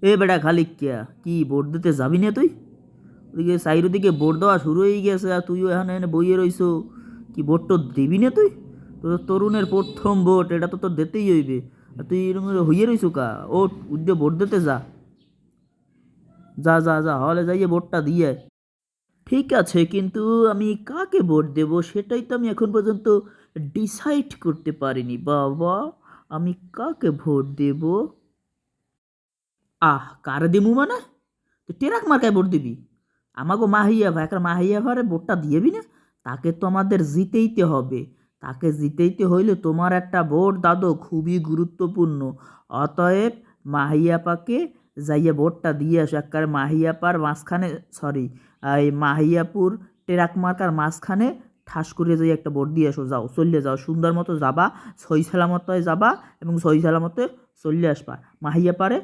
এ বেটা খালিক কিয়া কি ভোট দিতে যাবি না তুই? ওদিকে সাইড দিকে ভোট দেওয়া শুরু হয়ে গেছে আর তুইও এখানে এনে বইয়ে রইছো। কি ভোট তো দিবি না তুই? তোর তরুণের প্রথম ভোট, এটা তো তোর দিতেই হইবে। আর তুই এরকম করে হইয়ে রইছো কা? ও উদ্যে ভোট দিতে যা। যা যা যা হলে যাইয়ে ভোটটা দিয়ে আয়। ঠিক আছে, কিন্তু আমি কাকে ভোট দেব সেটাই তো আমি এখন পর্যন্ত ডিসাইড করতে পারিনি বাবা। আমি কাকে ভোট দেব? কারে দিমু মানে? তুই টেরাক মার্কায় ভোট দিবি? আমাগো মাহিয়া ভাই, একটা মাহিয়া ভাইরে ভোটটা দিয়েবি না? তাকে তো আমাদের জিতেইতে হবে। তাকে জিতেইতে হইলে তোমার একটা ভোট দাদু খুবই গুরুত্বপূর্ণ। অতএব মাহিয়াপাকে যাইয়ে ভোটটা দিয়ে আসো। একবারে মাহিয়াপার মাঝখানে, সরি, এই মাহিয়াপুর টেরাক মার্কার মাঝখানে ঠাস করে যাই একটা ভোট দিয়ে আসো। যাও, চলে যাও, সুন্দর মতো যাবা, সই সালামত যাবা এবং সই সালামতে চলে আসবা। মাহিয়াপারে